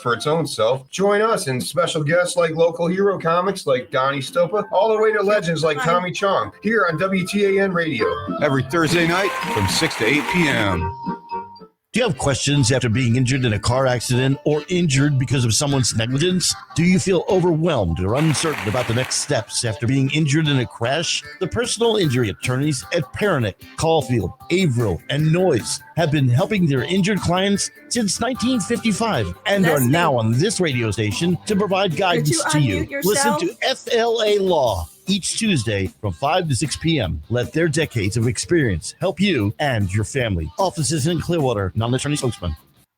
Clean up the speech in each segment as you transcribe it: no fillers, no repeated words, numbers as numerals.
for its own self. Join us and special guests like local hero comics like Donnie Stopa, all the way to legends like Tommy Chong, here on WTAN Radio. Every Thursday night from 6 to 8 p.m. Do you have questions after being injured in a car accident or injured because of someone's negligence? Do you feel overwhelmed or uncertain about the next steps after being injured in a crash? The personal injury attorneys at Peronic, Caulfield, Averill, and Noyes have been helping their injured clients since 1955 and are now on this radio station to provide guidance to you. Listen to FLA Law each Tuesday from 5 to 6 p.m. Let their decades of experience help you and your family. Offices in Clearwater, non-attorney spokesman.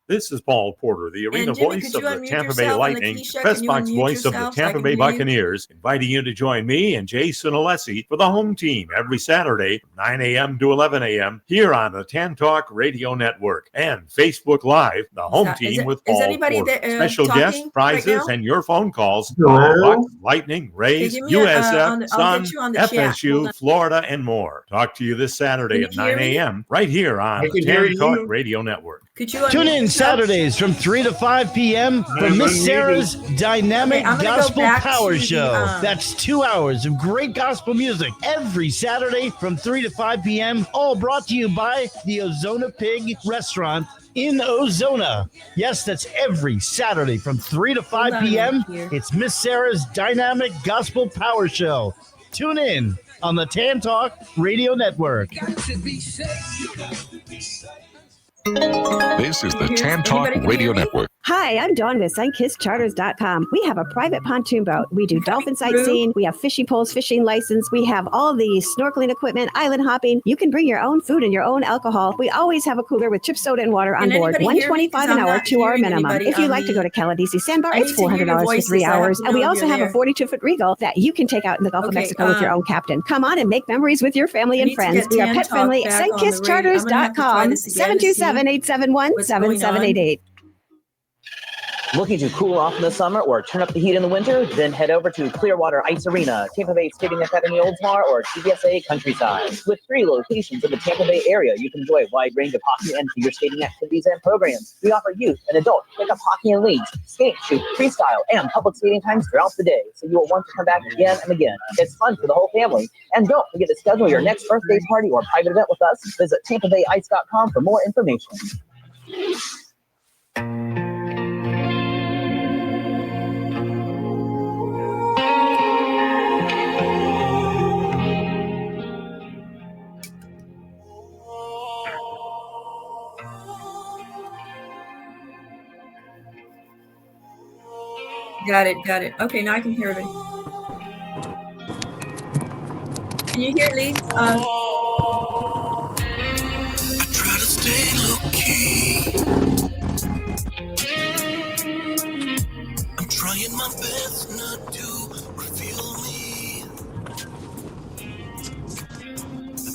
This is Paul Porter, the arena voice of the Tampa Bay Lightning, press box voice of the Tampa Bay Buccaneers, inviting you to join me and Jason Alessi for the home team every Saturday from 9 a.m. to 11 a.m. here on the Tan Talk Radio Network and Facebook Live, the home team with Paul Porter. Special guests, prizes, and your phone calls. Bucks, Lightning, Rays, USF, Sun, FSU, Florida, and more. Talk to you this Saturday at 9 a.m. right here on the Tan Talk Radio Network. Tune in Saturdays from 3 to 5 p.m. for Miss Sarah's Dynamic Gospel Power Show. That's 2 hours of great gospel music every Saturday from 3 to 5 p.m. All brought to you by the Ozona Pig Restaurant in Ozona. Yes, that's every Saturday from 3 to 5 p.m. It's Miss Sarah's Dynamic Gospel Power Show. Tune in on the Tan Talk Radio Network. This is the Tan Talk Radio Network. Hi, I'm Dawn with SunkissCharters.com. We have a private pontoon boat. We do dolphin sightseeing. We have fishing poles, fishing license. We have all the snorkeling equipment, island hopping. You can bring your own food and your own alcohol. We always have a cooler with chip soda and water on board. $125 an hour, 2 hour minimum. If you'd like to go to Caladisi Sandbar, it's $400 for 3 hours. And we also have a 42-foot Regal that you can take out in the Gulf of Mexico with your own captain. Come on and make memories with your family and friends. We are pet friendly. SunkissCharters.com, 727-871-7788. Looking to cool off in the summer or turn up the heat in the winter? Then head over to Clearwater Ice Arena, Tampa Bay Skating Academy Oldsmar, or TBSA Countryside. With 3 locations in the Tampa Bay area, you can enjoy a wide range of hockey and figure skating activities and programs. We offer youth and adult pickup hockey and leagues, skate, shoot, freestyle, and public skating times throughout the day, so you will want to come back again and again. It's fun for the whole family. And don't forget to schedule your next birthday party or private event with us. Visit TampaBayIce.com for more information. Got it. Okay, now I can hear everybody. Can you hear Lee? I try to stay low key. I'm trying my best not to reveal me.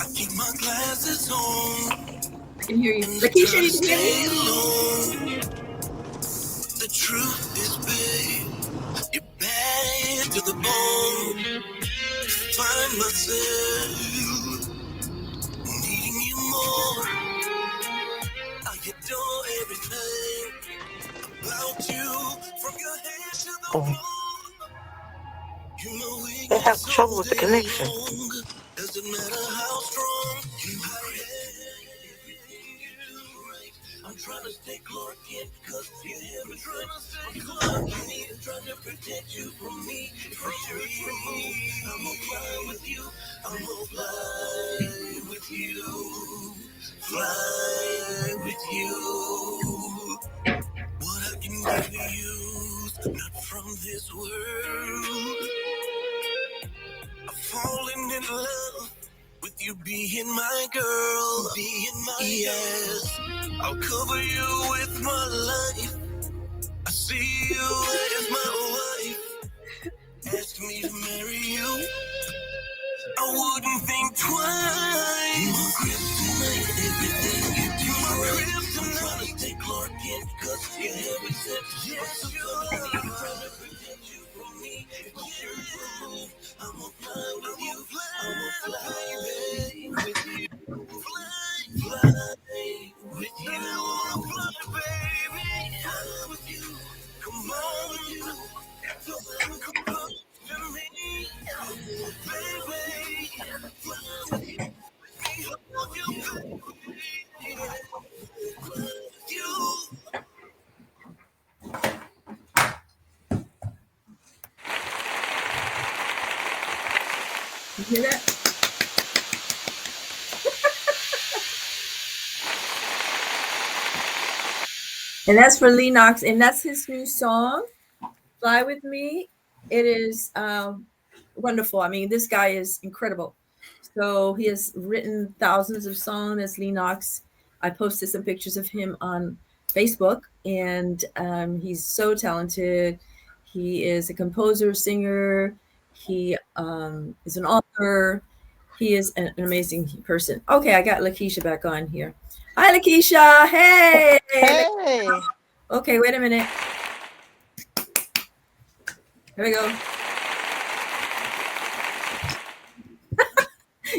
I keep my glasses on. I can hear you. Lakisha, you can hear me? The truth is, babe, you're bad to the bone. Find myself needing you more. I adore everything about you, from your head to the floor. They have trouble with the connection. Doesn't matter how strong you are. I'm trying to stay Clark Kent, cause you hear me. Trying to stay Clark Kent, trying to protect you from me. I'm gonna fly with you. I'm gonna fly with you. Fly with you. What I can give you, not from this world. I'm falling in love with you being my girl, yes. I'll cover you with my life. I see you as my wife. Ask me to marry you, I wouldn't think twice. You my kryptonite, everything you do right. I'm trying to stay Clark Kent, cause you have accepted. Yes, you are. I'm trying to protect you from me. If you remove, I'm gonna fly with you. I'm gonna fly with you. Fly with you. I wanna fly, baby. Fly with you. You hear that? And that's for Knox, and that's his new song, Fly With Me. It is wonderful. I mean, this guy is incredible. So he has written thousands of songs as Knox. I posted some pictures of him on Facebook, and he's so talented. He is a composer, singer. He is an author. He is an amazing person. Okay, I got Lakisha back on here. Hi, Lakisha. Hey. Hey. Okay, wait a minute. Here we go.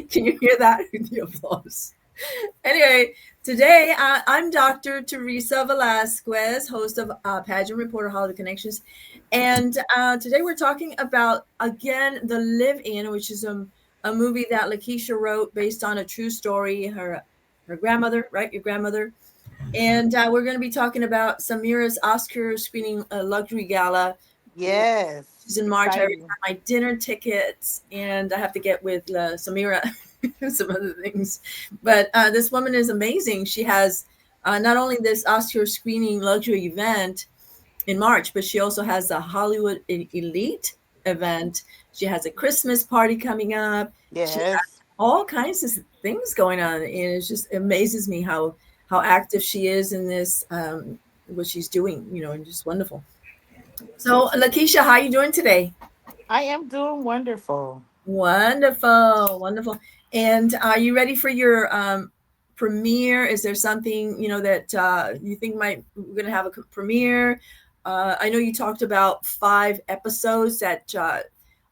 Can you hear that? The applause. Anyway, today I'm Dr. Theresa Velazquez, host of Pageant Reporter Hollywood Connections. And today we're talking about, again, The Live-In, which is a movie that Lakisha wrote based on a true story, her grandmother, right? Your grandmother. And we're going to be talking about Samira's Oscar Screening Luxury Gala. Yes. She's in March. I already got my dinner tickets, and I have to get with Samira some other things. But this woman is amazing. She has not only this Oscar Screening Luxury event in March, but she also has a Hollywood Elite event. She has a Christmas party coming up. Yes. She has all kinds of things going on, and it just amazes me how active she is in this, what she's doing, and just wonderful. So, Lakisha, how are you doing today? I am doing wonderful. Wonderful. And are you ready for your premiere? Is there something, that you think we're going to have a premiere? I know you talked about 5 episodes that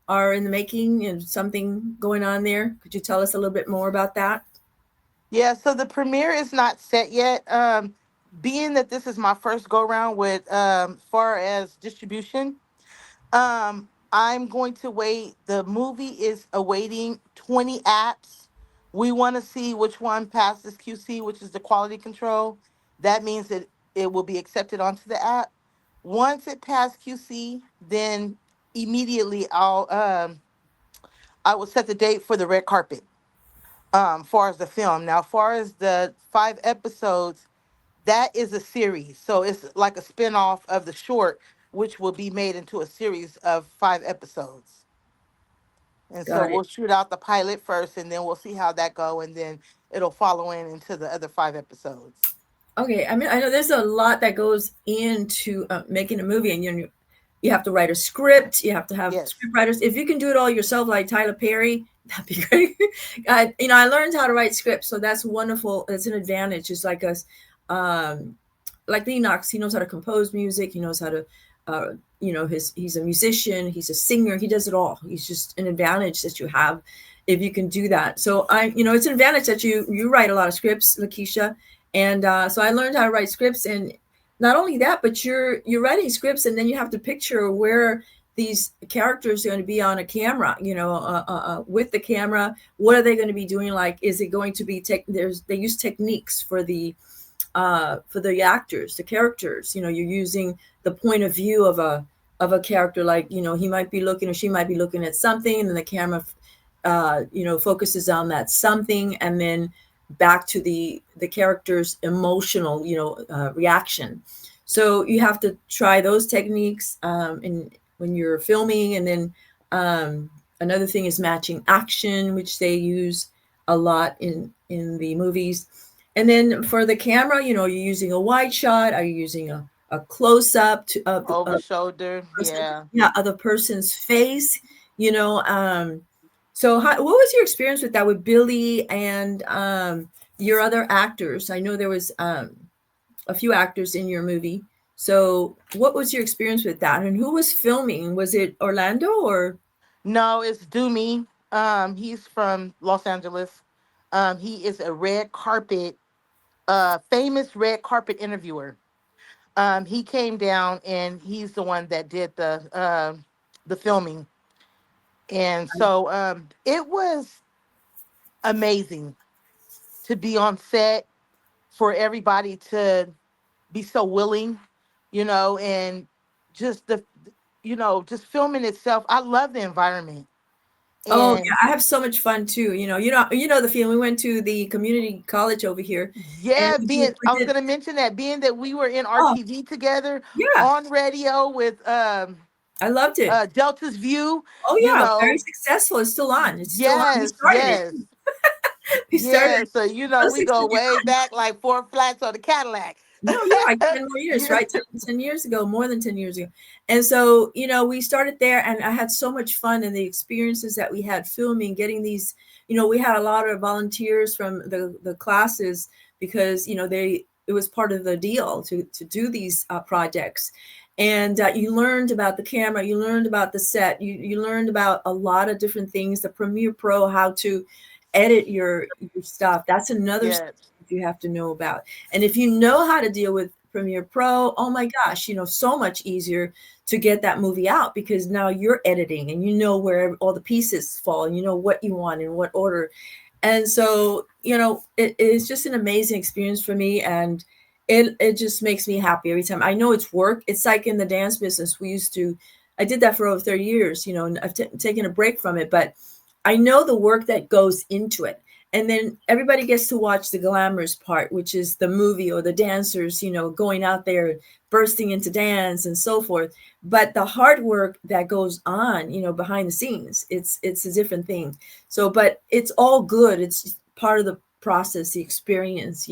are in the making and something going on there. Could you tell us a little bit more about that? Yeah, so the premiere is not set yet. Being that this is my first go round with far as distribution, I'm going to wait. The movie is awaiting 20 apps. We want to see which one passes QC, which is the quality control. That means that it will be accepted onto the app. Once it passes QC, then immediately I will set the date for the red carpet. Far as the film. Now, far as the 5 episodes, that is a series. So it's like a spin-off of the short, which will be made into a series of 5 episodes. And so we'll shoot out the pilot first, and then we'll see how that go, and then it'll follow into the other 5 episodes. Okay, I mean, I know there's a lot that goes into making a movie, and you have to write a script. You have to have script writers. If you can do it all yourself, like Tyler Perry, that'd be great. I learned how to write scripts, so that's wonderful. It's an advantage. It's like us, like Knox. He knows how to compose music. He knows how to, he's a musician. He's a singer. He does it all. He's just an advantage that you have if you can do that. So it's an advantage that you write a lot of scripts, Lakisha. And so I learned how to write scripts, and not only that, but you're writing scripts, and then you have to picture where these characters are going to be on a camera, with the camera. What are they going to be doing? Like, is it going to be they use techniques for the actors, the characters. You're using the point of view of a character, like, he might be looking or she might be looking at something, and then the camera focuses on that something, and then back to the character's emotional reaction. So you have to try those techniques when you're filming. And then another thing is matching action, which they use a lot in the movies. And then for the camera, you're using a wide shot. Are you using a close-up to over shoulder, of the person's face, So what was your experience with that, with Billie and your other actors? I know there was a few actors in your movie. So what was your experience with that? And who was filming? Was it Orlando or? No, it's Dumi. He's from Los Angeles. He is a red carpet, famous red carpet interviewer. He came down, and he's the one that did the filming. And so it was amazing to be on set, for everybody to be so willing, and just just filming itself. I love the environment. Oh And yeah, I have so much fun too. You know the feeling. We went to the community college over here, and yeah, I was we did. gonna mention that being that we were in Oh RTV together yeah, on radio with I loved it. Delta's View, Oh you yeah, very know. successful. It's still on. It's still on. We Yes, started it. yes. We started Yeah, it. so you Oh, know we go 16 years way on. back like 4 flats on the Cadillac. No, yeah, like 10 more years, Yeah. right? 10 years ago, more than 10 years ago. And so, we started there and I had so much fun and the experiences that we had filming, getting these, we had a lot of volunteers from the classes because, it was part of the deal to do these projects. And you learned about the camera, you learned about the set, you learned about a lot of different things, the Premiere Pro, how to edit your stuff. That's another Yes. you have to know about. And if you know how to deal with Premiere Pro, oh my gosh, so much easier to get that movie out because now you're editing and you know where all the pieces fall and you know what you want in what order. And so, it's just an amazing experience for me. And it just makes me happy every time. I know it's work. It's like in the dance business. I did that for over 30 years, and I've taken a break from it, but I know the work that goes into it. And then everybody gets to watch the glamorous part, which is the movie or the dancers, going out there, bursting into dance and so forth. But the hard work that goes on, behind the scenes, it's a different thing. So, but it's all good. It's part of the process, the experience,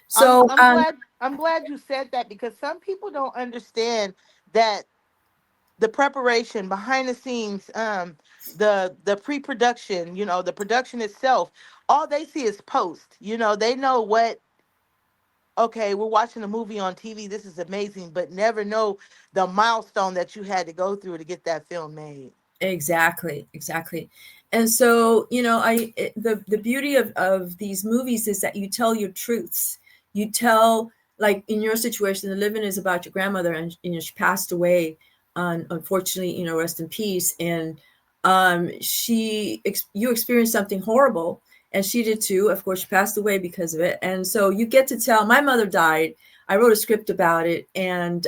So I'm glad you said that because some people don't understand that the preparation behind the scenes, the pre-production, the production itself, all they see is post. They know okay, we're watching a movie on TV, this is amazing, but never know the milestone that you had to go through to get that film made. Exactly. And so, the beauty of these movies is that you tell your truths. You tell, like in your situation, The Living is about your grandmother, and she passed away, unfortunately, rest in peace. And you experienced something horrible, and she did too. Of course, she passed away because of it. And so you get to tell. My mother died. I wrote a script about it and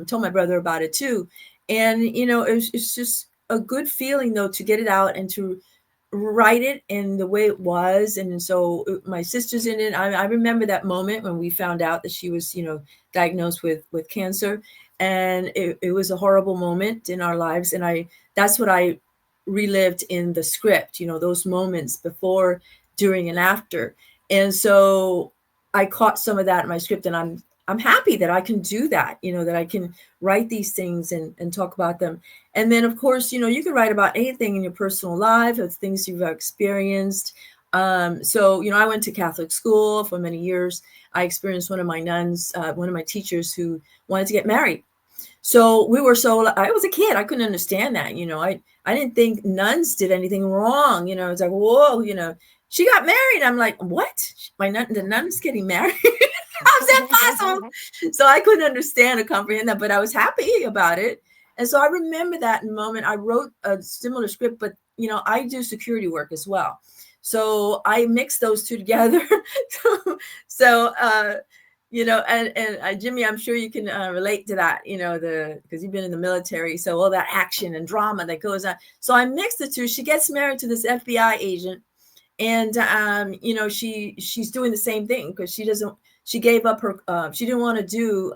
told my brother about it too. And it's just a good feeling though to get it out and to write it in the way it was. And so my sister's in it. I remember that moment when we found out that she was diagnosed with cancer, and it was a horrible moment in our lives. And that's what I relived in the script, those moments before, during, and after. And so I caught some of that in my script, and I'm happy that I can do that, that I can write these things and talk about them. And then, of course, you can write about anything in your personal life or things you've experienced. So, I went to Catholic school for many years. I experienced one of my nuns, one of my teachers who wanted to get married. So I was a kid. I couldn't understand that. I didn't think nuns did anything wrong. It's like, whoa, she got married. I'm like, what? The nun's getting married? How's that possible? So I couldn't understand or comprehend that, but I was happy about it. And so I remember that moment. I wrote a similar script, but I do security work as well. So I mixed those two together. And Jimmy, I'm sure you can relate to that, because you've been in the military. So all that action and drama that goes on. So I mixed the two. She gets married to this FBI agent, and she's doing the same thing because she gave up her, she didn't want to do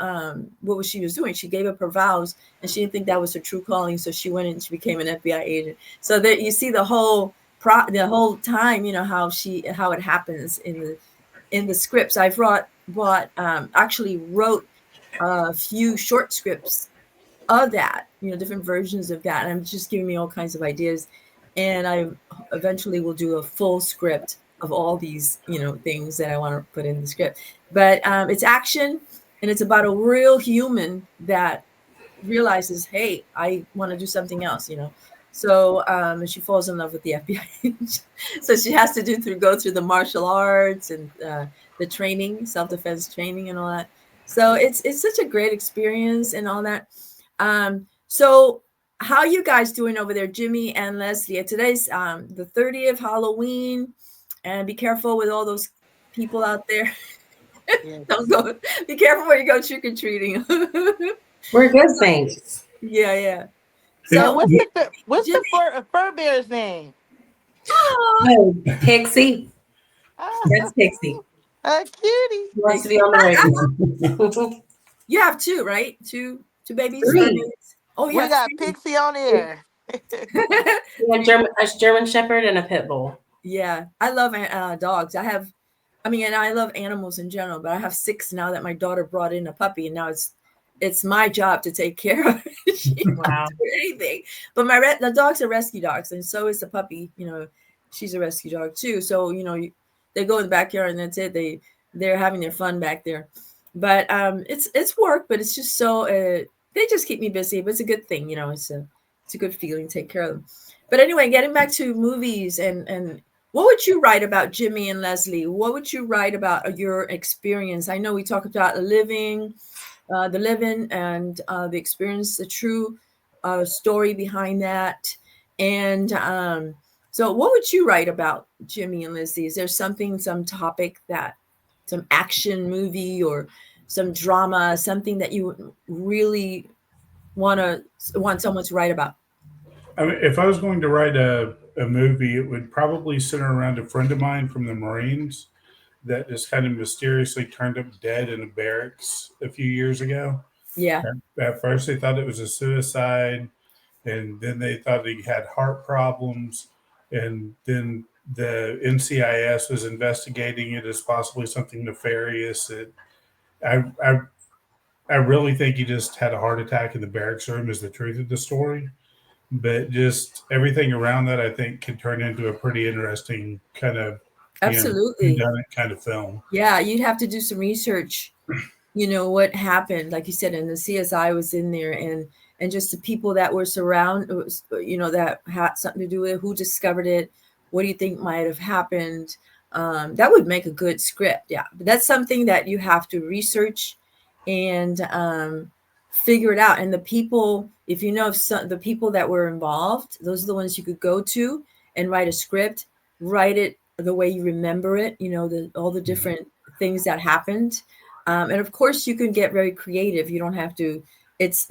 what she was doing. She gave up her vows, and she didn't think that was her true calling. So she went and she became an FBI agent. So that you see the whole time, how it happens in the scripts. I've actually wrote a few short scripts of that, different versions of that. And I'm just giving me all kinds of ideas. And I eventually will do a full script of all these, things that I want to put in the script. But it's action, and it's about a real human that realizes, hey, I want to do something else, So and she falls in love with the FBI. So she has to go through the martial arts and the training, self-defense training and all that. So it's such a great experience and all that. So how are you guys doing over there, Jimmy and Lesley? Today's the 30th, Halloween, and be careful with all those people out there. Yes. Don't go. Be careful where you go trick-or-treating. We're good, thanks. Yeah. And So what's the fur bear's name? Oh, Pixie. That's Pixie. A cutie. She wants to be on the radio. You have two, right? Two babies. Three. Oh, we got Pixie on air. A German Shepherd and a pit bull. Yeah, I love dogs. And I love animals in general, but I have 6 now that my daughter brought in a puppy, and now it's my job to take care of it. She Wow. don't do anything. But the dogs are rescue dogs, and so is the puppy. She's a rescue dog too. So they go in the backyard, and that's it. They're having their fun back there. But it's work, but it's just so they just keep me busy. But it's a good thing, it's a good feeling to take care of them. But anyway, getting back to movies and what would you write about Jimmy and Lesley? What would you write about your experience? I know we talked about the living and the experience, the true story behind that. And so what would you write about Jimmy and Lesley? Is there some topic some action movie or some drama, something that you really want someone to write about? I mean, if I was going to write a movie, it would probably center around a friend of mine from the Marines that just kind of mysteriously turned up dead in a barracks a few years ago. Yeah. At first, they thought it was a suicide, and then they thought he had heart problems, and then the NCIS was investigating it as possibly something nefarious. I really think he just had a heart attack in the barracks room is the truth of the story. But just everything around that, I think, can turn into a pretty interesting kind of absolutely kind of film. Yeah, you'd have to do some research. What happened, like you said, and the CSI was in there, and just the people that were that had something to do with it, who discovered it, what do you think might have happened? That would make a good script. Yeah, but that's something that you have to research and figure it out. And the people, if the people that were involved, those are the ones you could go to and write a script, write it the way you remember it, all the different things that happened. And of course you can get very creative. You don't have to, it's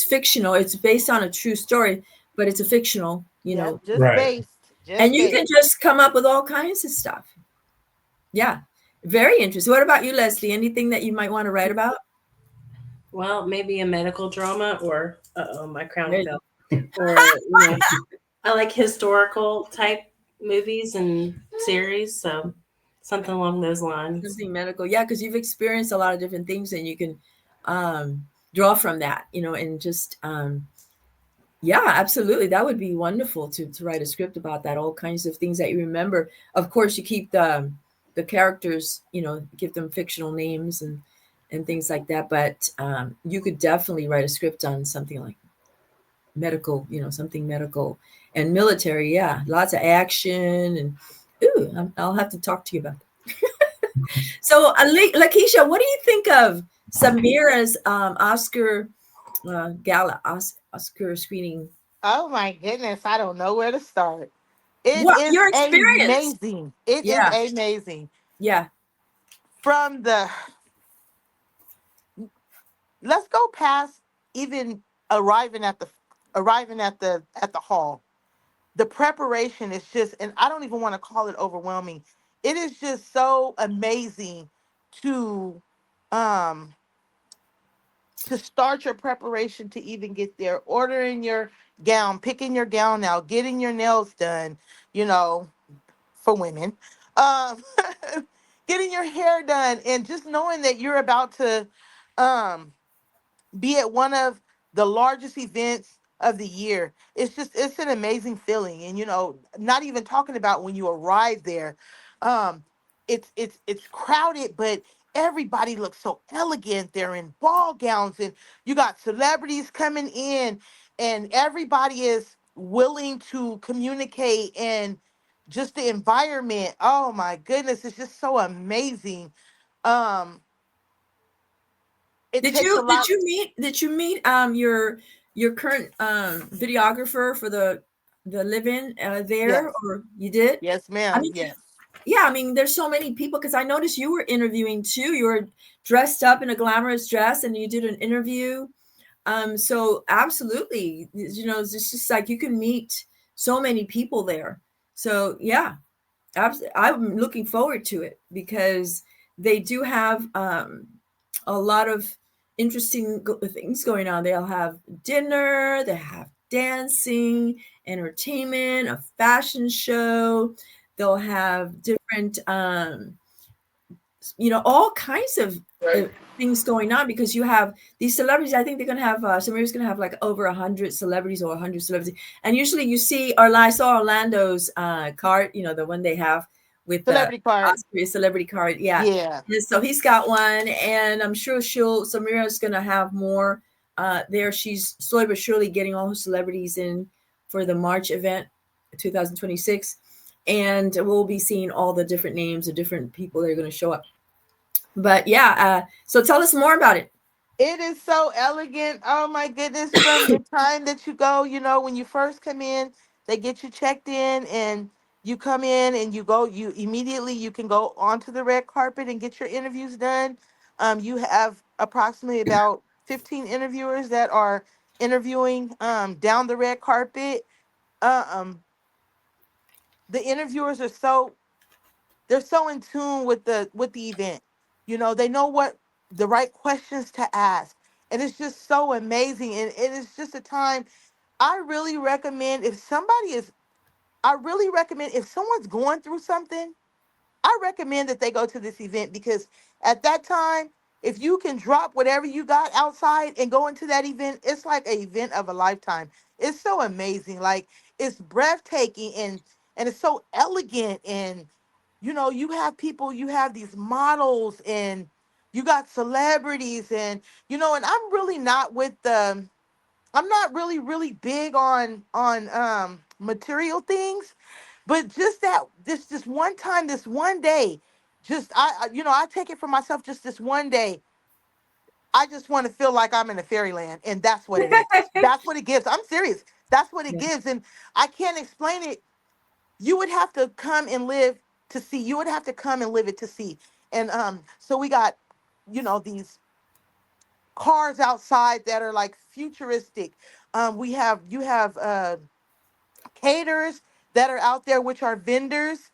fictional. It's based on a true story, but it's a fictional, just based. And you can just come up with all kinds of stuff. Yeah. Very interesting. What about you, Lesley? Anything that you might want to write about? Well, maybe a medical drama or my crown fell. Or I like historical type movies and series, so something along those lines. Something medical, yeah, because you've experienced a lot of different things, and you can draw from that, and just yeah, absolutely, that would be wonderful to write a script about that. All kinds of things that you remember. Of course, you keep the characters, give them fictional names and things like that. But you could definitely write a script on something like medical, something medical and military. Yeah, lots of action. And I'll have to talk to you about that. So, Lakisha, what do you think of Samira's Oscar Gala, Oscar screening? Oh my goodness, I don't know where to start. It is your experience? Amazing. It is amazing. Yeah. Let's go past even arriving at the hall. The preparation is just, and I don't even want to call it overwhelming. It is just so amazing to start your preparation to even get there, ordering your gown, picking your gown out, getting your nails done, for women, getting your hair done, and just knowing that you're about to be at one of the largest events of the year. It's an amazing feeling. And, not even talking about when you arrive there, it's crowded, but everybody looks so elegant. They're in ball gowns, and you got celebrities coming in, and everybody is willing to communicate, and just the environment. Oh my goodness, it's just so amazing. Did you meet your current videographer for the live-in there? Yes. Or you did? Yes, ma'am. Yes. Yeah, there's so many people, because I noticed you were interviewing too. You were dressed up in a glamorous dress and you did an interview. So absolutely, it's just like you can meet so many people there. So yeah, I'm looking forward to it because they do have a lot of interesting things going on. They'll have dinner, they have dancing, entertainment, a fashion show. They'll have different, all kinds of things going on because you have these celebrities. I think they're going to have, Samira's going to have like over 100 celebrities or 100 celebrities. And usually you see, I saw Orlando's card, the one they have with celebrity card. Oscar celebrity card. Yeah. Yeah. And so he's got one, and I'm sure Samira's going to have more there. She's slowly but surely getting all her celebrities in for the March event, 2026. And we'll be seeing all the different names of different people that are going to show up. But yeah, so tell us more about it. It is so elegant. Oh my goodness. From the time that you go, when you first come in, they get you checked in, and you come in and you can go onto the red carpet and get your interviews done. You have approximately about 15 interviewers that are interviewing down the red carpet. The interviewers are they're so in tune with the event. They know what the right questions to ask. And it's just so amazing. And it is just a time I really recommend if someone's going through something, I recommend that they go to this event, because at that time, if you can drop whatever you got outside and go into that event, it's like an event of a lifetime. It's so amazing. Like, it's breathtaking, and it's so elegant. And, you have these models, and you got celebrities, and, and I'm really not I'm not really, really big on material things. But just this one time, this one day, I take it for myself. Just this one day, I just want to feel like I'm in a fairyland, and that's what it is. That's what it gives. I'm serious. That's what it gives, and I can't explain it. You would have to come and live to see. You would have to come and live it to see. And so we got, these cars outside that are like futuristic. You have caterers that are out there, which are vendors.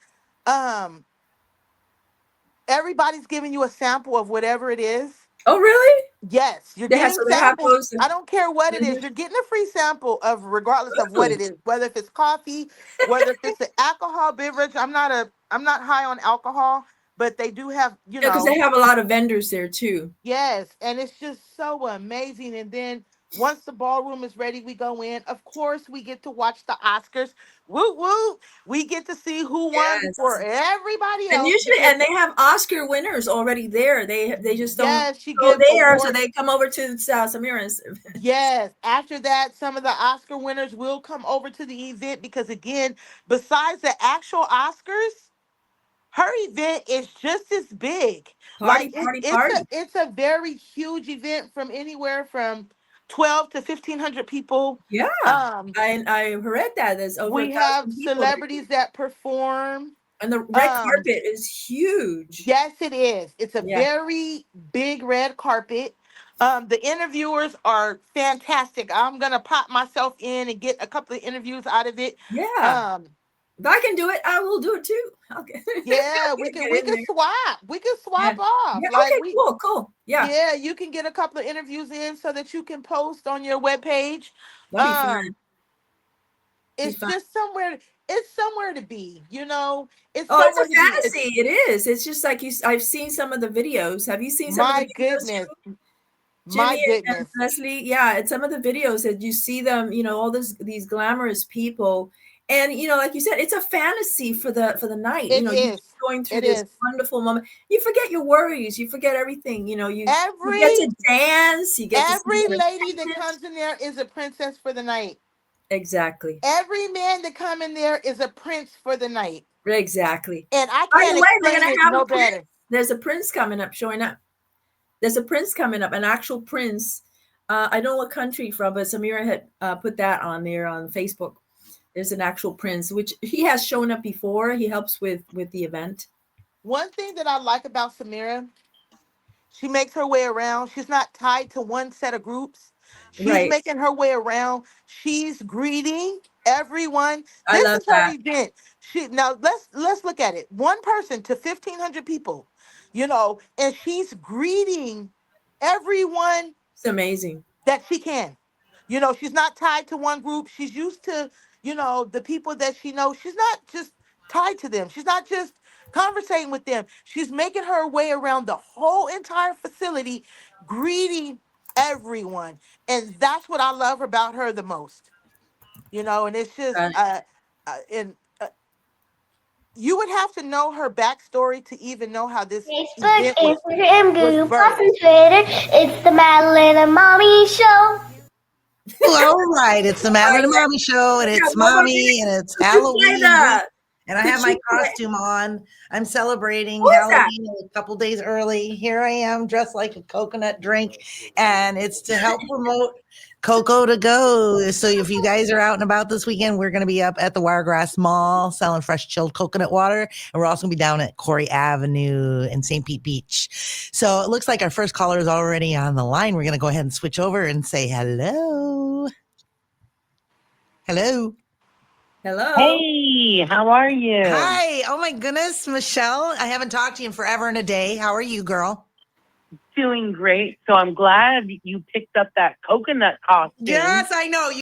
Everybody's giving you a sample of whatever it is. Oh, really? Yes, you're getting samples. I don't care what it is. You're getting a free sample of, regardless of what it is, whether if it's coffee, whether if it's an alcohol beverage. I'm not high on alcohol, but they do have, because they have a lot of vendors there too. Yes, and it's just so amazing. And then once the ballroom is ready, we go in. Of course, we get to watch the Oscars. Woo woo! We get to see who won before everybody else. And usually, and they have Oscar winners already there. They just don't go there, awards. So they come over to Samira's. Yes. After that, some of the Oscar winners will come over to the event, because again, besides the actual Oscars, her event is just as big. Party. It's a very huge event, from anywhere from 12 to 1,500 people. Yeah, I read that. There's over. We have celebrities that perform, and the red carpet is huge. Yes, it is. It's a very big red carpet. The interviewers are fantastic. I'm gonna pop myself in and get a couple of interviews out of it. Yeah. If I can do it, I will do it too. Okay. Yeah, we can swap. We can swap off. Yeah, like okay, cool. Yeah. Yeah, you can get a couple of interviews in so that you can post on your webpage. That'd be fun. It's just somewhere. It's somewhere to be. It's a fantasy. It is. It's just like I've seen some of the videos. Have you seen some of the videos? My goodness. And Lesley, it's some of the videos that you see them. All these glamorous people. And like you said, it's a fantasy for the night. You're going through this wonderful moment. You forget your worries. You forget everything. You get to dance. Every lady that comes in there is a princess for the night. Exactly. Every man that come in there is a prince for the night. Exactly. And I can't explain it no better. There's a prince coming up, showing up. There's a prince coming up, an actual prince. I don't know what country from, but Samira had put that on there on Facebook. There's an actual prince, which he has shown up before. He helps with the event. One thing that I like about Samira, she makes her way around. She's not tied to one set of groups. She's making her way around. She's greeting everyone. This is her event. Now let's look at it. One person to 1,500 people, and she's greeting everyone. It's amazing that she can. She's not tied to one group. She's used to, the people that she knows. She's not just tied to them. She's not just conversating with them. She's making her way around the whole entire facility, greeting everyone. And that's what I love about her the most. And it's just, you would have to know her backstory to even know how this Facebook, Instagram, Google Plus, and Twitter. It's the Marilyn and Mommy Show. Well, all right. It's the Marilyn and Mommy Show, and it's Mommy, and it's Halloween. And I have my costume on. I'm celebrating Halloween a couple days early. Here I am dressed like a coconut drink, and it's to help promote Cocoa to Go. So if you guys are out and about this weekend, we're going to be up at the Wiregrass Mall selling fresh chilled coconut water. And we're also going to be down at Corey Avenue in St. Pete Beach. So it looks like our first caller is already on the line. We're going to go ahead and switch over and say hello. Hello. Hello. Hey, how are you? Hi. Oh my goodness, Michelle. I haven't talked to you in forever and a day. How are you, girl? Doing great. So I'm glad you picked up that coconut costume. Yes, I know.